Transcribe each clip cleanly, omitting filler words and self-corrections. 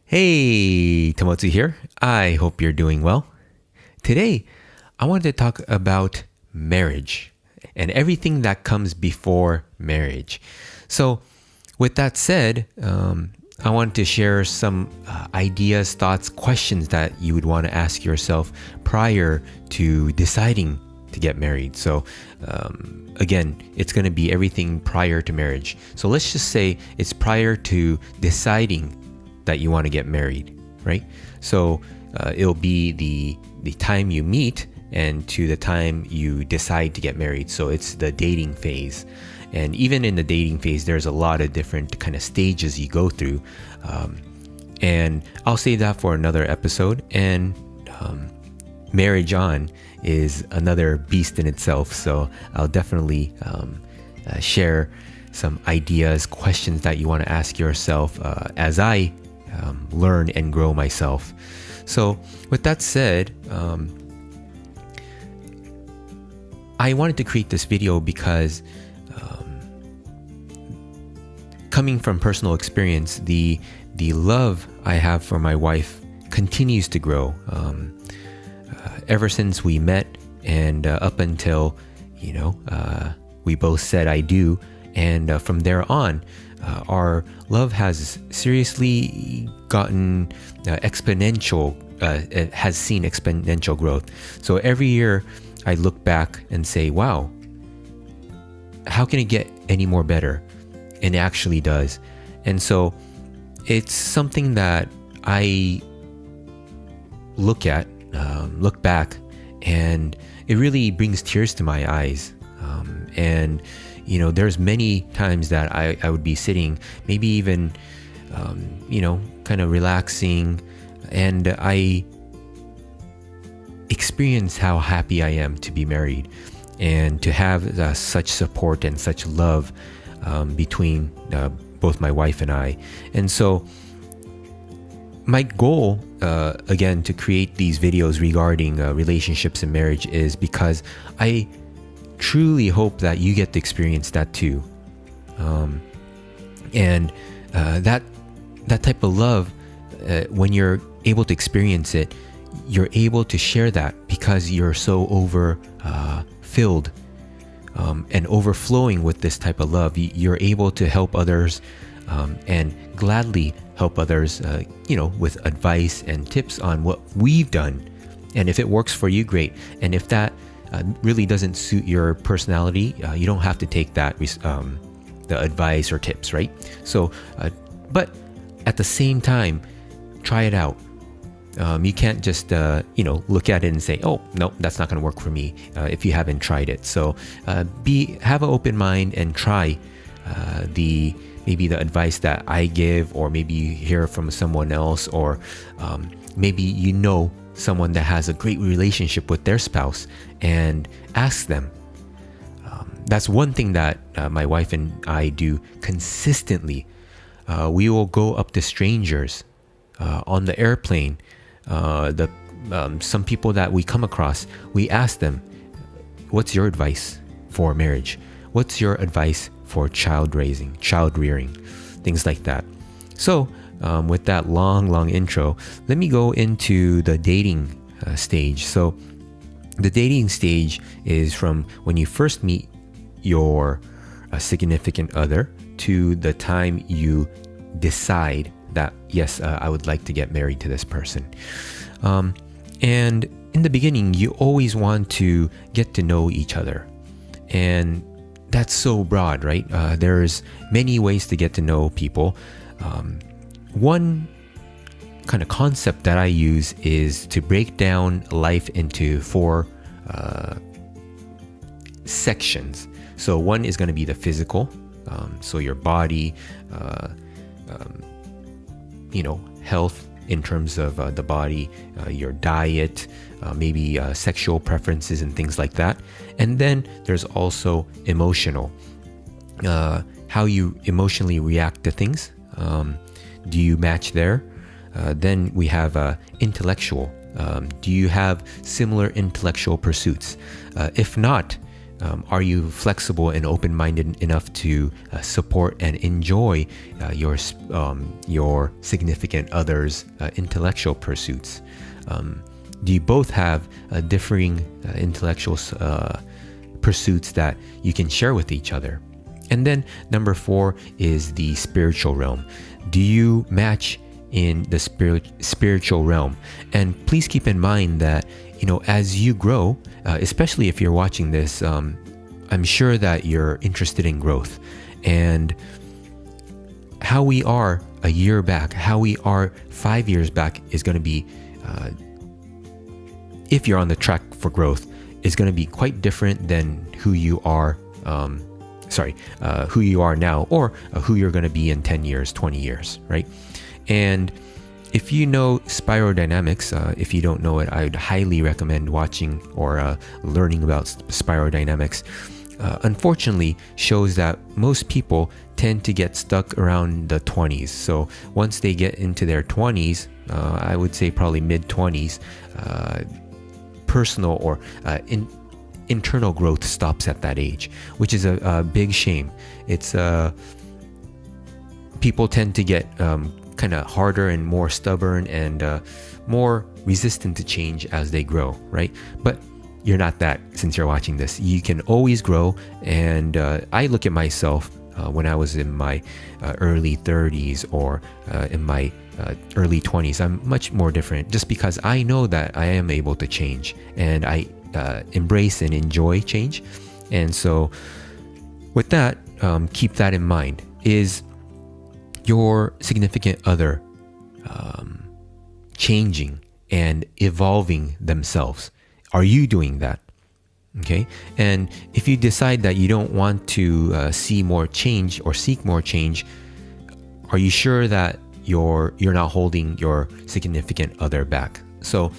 Hey, Tomotsu here. I hope you're doing well. Today, I wanted to talk about marriage and everything that comes before marriage. So, with that said, I want to share some ideas, thoughts, questions that you would want to ask yourself prior to deciding to get married. So, again, it's going to be everything prior to marriage. So, let's just say it's prior to deciding that you want to get married, right? So it'll be the time you meet and to the time you decide to get married. So it's the dating phase. And even in the dating phase, there's a lot of different kind of stages you go through. And I'll save that for another episode. And marriage on is another beast in itself. So I'll definitely share some ideas, questions that you want to ask yourself as I learn and grow myself. So with that said, I wanted to create this video because coming from personal experience, the love I have for my wife continues to grow. Ever since we met and up until, we both said I do. And from there on, our love has seriously gotten exponential, it has seen exponential growth. So every year I look back and say, wow, how can it get any more better? And it actually does. And so it's something that I look back, and it really brings tears to my eyes. And there's many times that I would be sitting, maybe even, kind of relaxing, and I experience how happy I am to be married and to have such support and such love between both my wife and I. And so my goal, again, to create these videos regarding relationships and marriage is because I truly hope that you get to experience that too. And that type of love, when you're able to experience it, you're able to share that because you're so filled and overflowing with this type of love. You're able to help others and gladly help others, with advice and tips on what we've done. And if it works for you, great. And if that really doesn't suit your personality, you don't have to take that the advice or tips, right? So, but at the same time, try it out. You can't just look at it and say, oh no, that's not going to work for me if you haven't tried it. So have an open mind and try maybe the advice that I give, or maybe you hear from someone else, or maybe someone that has a great relationship with their spouse, and ask them. That's one thing that my wife and I do consistently. We will go up to strangers on the airplane. Some people that we come across, we ask them, what's your advice for marriage? What's your advice for child rearing, things like that. So with that long intro, let me go into the dating stage. So the dating stage is from when you first meet your significant other to the time you decide that, yes, I would like to get married to this person. And in the beginning, you always want to get to know each other. And that's so broad, right? There's many ways to get to know people. One kind of concept that I use is to break down life into 4 sections. So one is going to be the physical, so your body, health in terms of the body, your diet, maybe sexual preferences and things like that. And then there's also emotional, how you emotionally react to things. Do you match there? Then we have intellectual. Do you have similar intellectual pursuits? If not, Are you flexible and open-minded enough to support and enjoy your significant other's intellectual pursuits? Do you both have differing intellectual pursuits that you can share with each other? And then number 4 is the spiritual realm. Do you match in the spiritual realm? And please keep in mind that, as you grow, especially if you're watching this, I'm sure that you're interested in growth. And how we are a year back, how we are 5 years back is going to be, if you're on the track for growth, is going to be quite different than who you are, who you are now, or who you're going to be in 10 years, 20 years, right? And if you know spirodynamics, if you don't know it, I would highly recommend watching or learning about spirodynamics. Unfortunately, shows that most people tend to get stuck around the 20s. So once they get into their 20s, I would say probably mid-20s, personal or internal growth stops at that age, which is a big shame. It's people tend to get kind of harder and more stubborn and more resistant to change as they grow, right? But you're not that since you're watching this. You can always grow, and I look at myself when I was in my early 30s or in my early 20s. I'm much more different just because I know that I am able to change, and I embrace and enjoy change. And so with that, keep that in mind. Is your significant other changing and evolving themselves? Are you doing that? Okay. And if you decide that you don't want to see more change or seek more change, are you sure that you're not holding your significant other back? So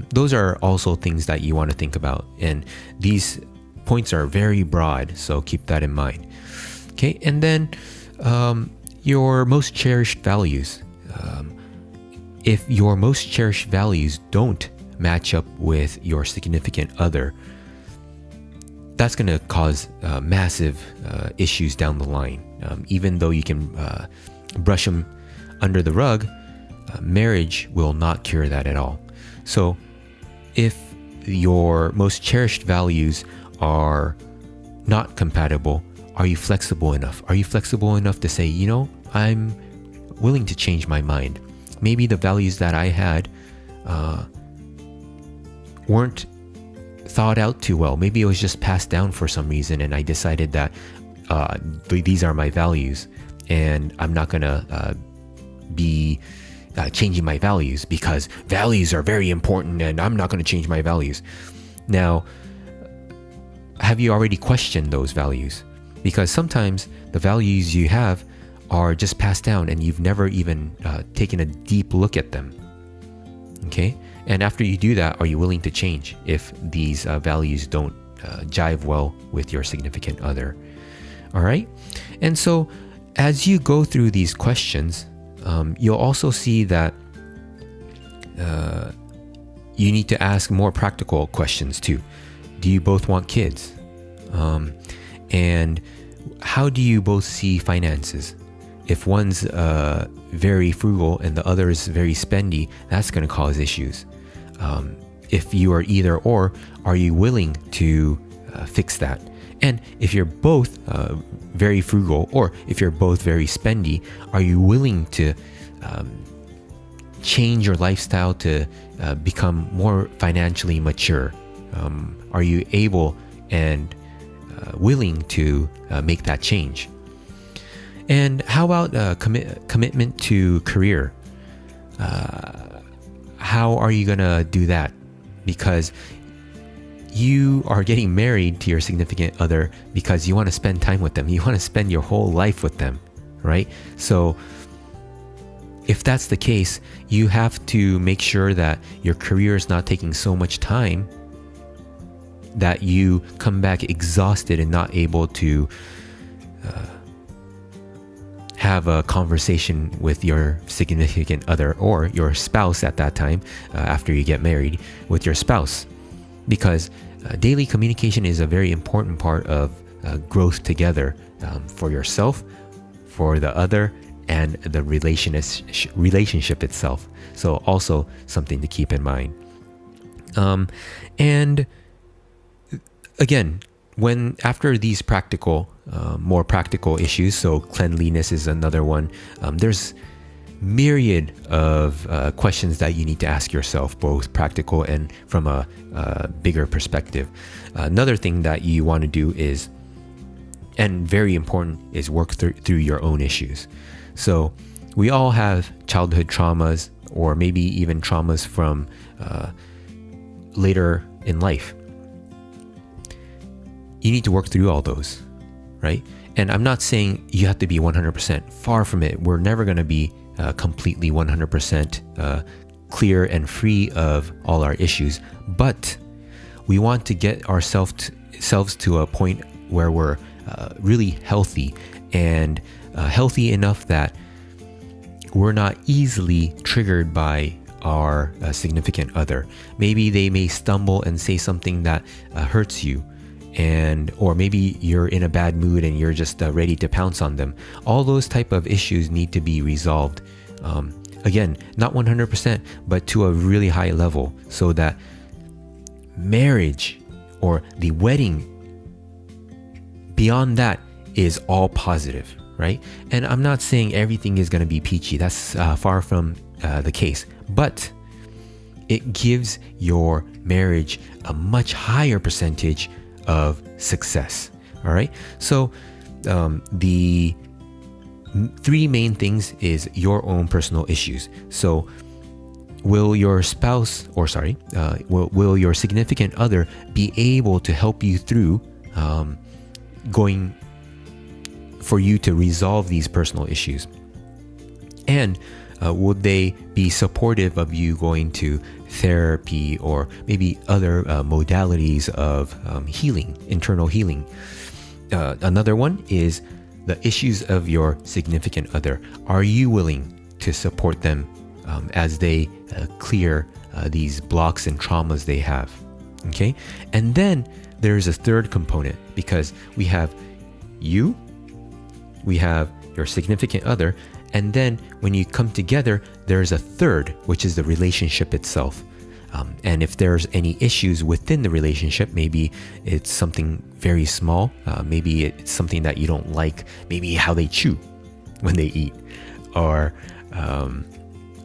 those are also things that you want to think about. And these points are very broad, so keep that in mind. Okay. And then your most cherished values. If your most cherished values don't match up with your significant other, that's going to cause massive issues down the line. Even though you can brush them under the rug, marriage will not cure that at all. So if your most cherished values are not compatible, are you flexible enough? Are you flexible enough to say, I'm willing to change my mind? Maybe the values that I had weren't thought out too well. Maybe it was just passed down for some reason, and I decided that these are my values, and I'm not gonna be changing my values because values are very important, and I'm not going to change my values. Now, have you already questioned those values? Because sometimes the values you have are just passed down, and you've never even taken a deep look at them. Okay? And after you do that, are you willing to change if these values don't jive well with your significant other? All right? And so as you go through these questions, you'll also see that you need to ask more practical questions too. Do you both want kids? And how do you both see finances? If one's very frugal and the other is very spendy, that's going to cause issues. If you are either or, are you willing to fix that? And if you're both very frugal, or if you're both very spendy, are you willing to change your lifestyle to become more financially mature? Are you able and willing to make that change? And how about commitment to career? How are you going to do that? Because you are getting married to your significant other because you want to spend time with them. You want to spend your whole life with them, right? So if that's the case, you have to make sure that your career is not taking so much time that you come back exhausted and not able to have a conversation with your significant other or your spouse at that time, after you get married with your spouse. Because daily communication is a very important part of growth together, for yourself, for the other, and the relationship itself. So also something to keep in mind. And again, when after these more practical issues, so cleanliness is another one, there's myriad of questions that you need to ask yourself, both practical and from a bigger perspective. Another thing that you want to do is, and very important, is work through your own issues. So we all have childhood traumas, or maybe even traumas from later in life. You need to work through all those, right? And I'm not saying you have to be 100%. Far from it. We're never going to be completely 100% clear and free of all our issues. But we want to get ourselves to a point where we're really healthy, and healthy enough that we're not easily triggered by our significant other. Maybe they may stumble and say something that hurts you, or maybe you're in a bad mood and you're just ready to pounce on them. All those type of issues need to be resolved. Again, not 100%, but to a really high level, so that marriage or the wedding beyond that is all positive, right? And I'm not saying everything is going to be peachy. That's far from the case. But it gives your marriage a much higher percentage of success. All right. So the three main things is your own personal issues. So will your spouse, will your significant other be able to help you through going for you to resolve these personal issues? And would they be supportive of you going to therapy or maybe other modalities of healing, internal healing? Another one is the issues of your significant other. Are you willing to support them as they clear these blocks and traumas they have? Okay. And then there's a third component, because we have you, we have your significant other, and then when you come together, there's a third, which is the relationship itself. And if there's any issues within the relationship, maybe it's something very small, maybe it's something that you don't like, maybe how they chew when they eat, or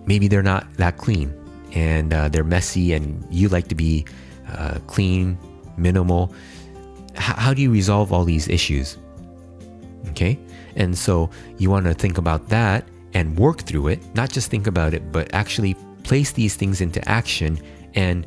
maybe they're not that clean and they're messy and you like to be clean, minimal. How do you resolve all these issues? Okay. And so you want to think about that and work through it, not just think about it, but actually place these things into action and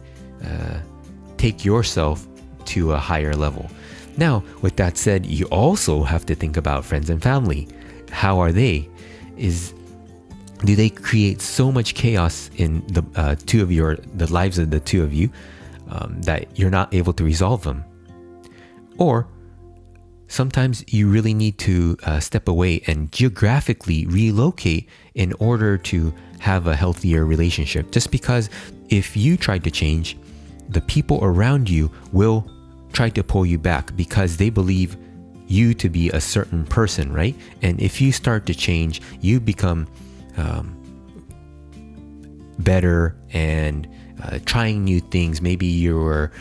take yourself to a higher level. Now, with that said, you also have to think about friends and family. How are they? Do they create so much chaos in the lives of the two of you that you're not able to resolve them? Or sometimes you really need to step away and geographically relocate in order to have a healthier relationship. Just because if you try to change, the people around you will try to pull you back because they believe you to be a certain person, right? And if you start to change, you become better and trying new things. Maybe you were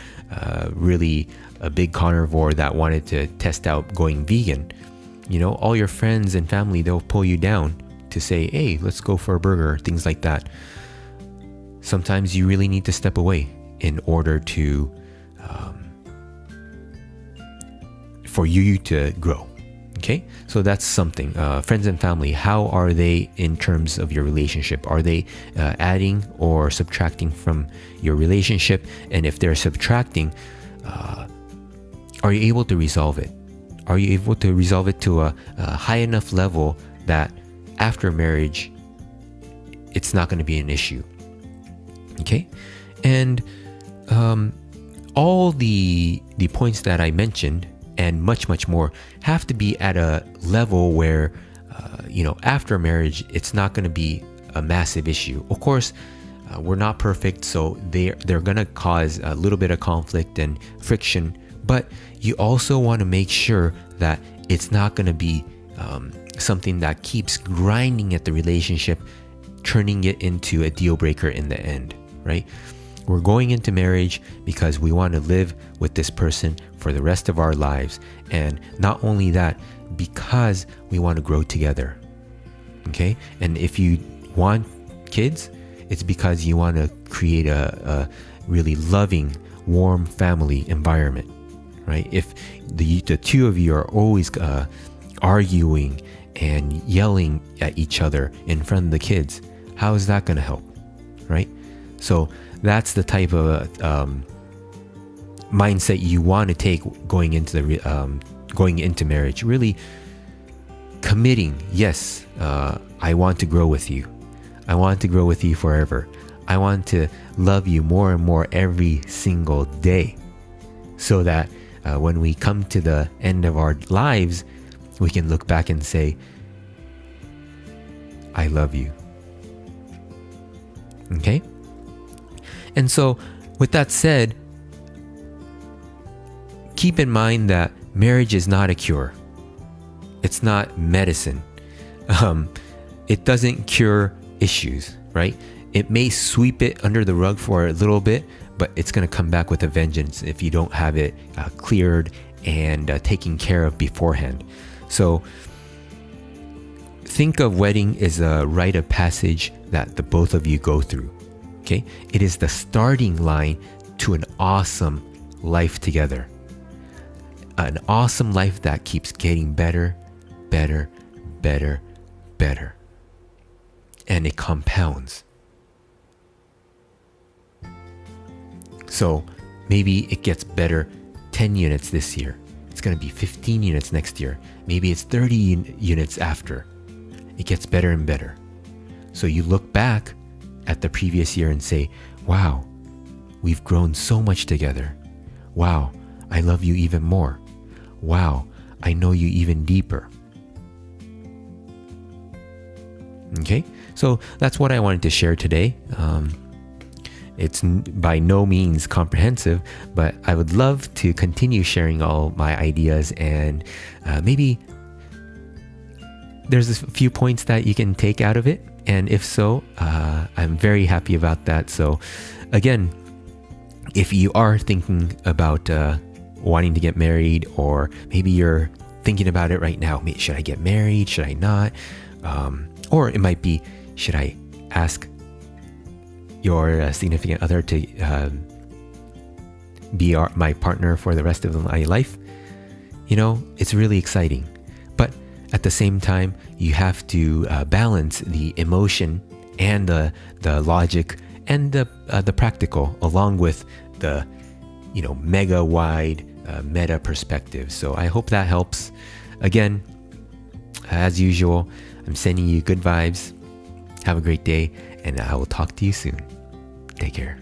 really a big carnivore that wanted to test out going vegan. You know, all your friends and family, they'll pull you down to say, hey, let's go for a burger, things like that. Sometimes you really need to step away in order to for you to grow. Okay, so that's something. Friends and family, how are they in terms of your relationship? Are they adding or subtracting from your relationship? And if they're subtracting, are you able to resolve it? Are you able to resolve it to a high enough level that after marriage, it's not going to be an issue? Okay, and all the points that I mentioned and much more have to be at a level where after marriage it's not going to be a massive issue. Of course, We're not perfect, so they're gonna cause a little bit of conflict and friction. But you also want to make sure that it's not gonna be something that keeps grinding at the relationship, turning it into a deal breaker in the end, right? We're going into marriage because we want to live with this person for the rest of our lives. And not only that, because we want to grow together. Okay? And if you want kids, it's because you want to create a really loving, warm family environment, right? If the two of you are always arguing and yelling at each other in front of the kids, how is that going to help, right? So that's the type of mindset you want to take going into marriage. Really committing, yes, I want to grow with you. I want to grow with you forever. I want to love you more and more every single day, so that when we come to the end of our lives, we can look back and say, I love you. Okay? And so, with that said, keep in mind that marriage is not a cure. It's not medicine. It doesn't cure issues, right? It may sweep it under the rug for a little bit, but it's going to come back with a vengeance if you don't have it cleared and taken care of beforehand. So think of wedding as a rite of passage that the both of you go through. Okay? It is the starting line to an awesome life together. An awesome life that keeps getting better, better, better, better. And it compounds. So maybe it gets better 10 units this year. It's going to be 15 units next year. Maybe it's 30 units after. It gets better and better. So you look back at the previous year and say, wow, we've grown so much together. Wow, I love you even more. Wow, I know you even deeper. Okay, so that's what I wanted to share today. It's by no means comprehensive, but I would love to continue sharing all my ideas, and maybe there's a few points that you can take out of it. And if so, I'm very happy about that. So again, if you are thinking about wanting to get married, or maybe you're thinking about it right now, should I get married? Should I not? Or it might be, should I ask your significant other to be my partner for the rest of my life? You know, it's really exciting. But at the same time, you have to balance the emotion and the logic and the practical, along with the mega wide meta perspective. So I hope that helps. Again, as usual, I'm sending you good vibes. Have a great day, and I will talk to you soon. Take care.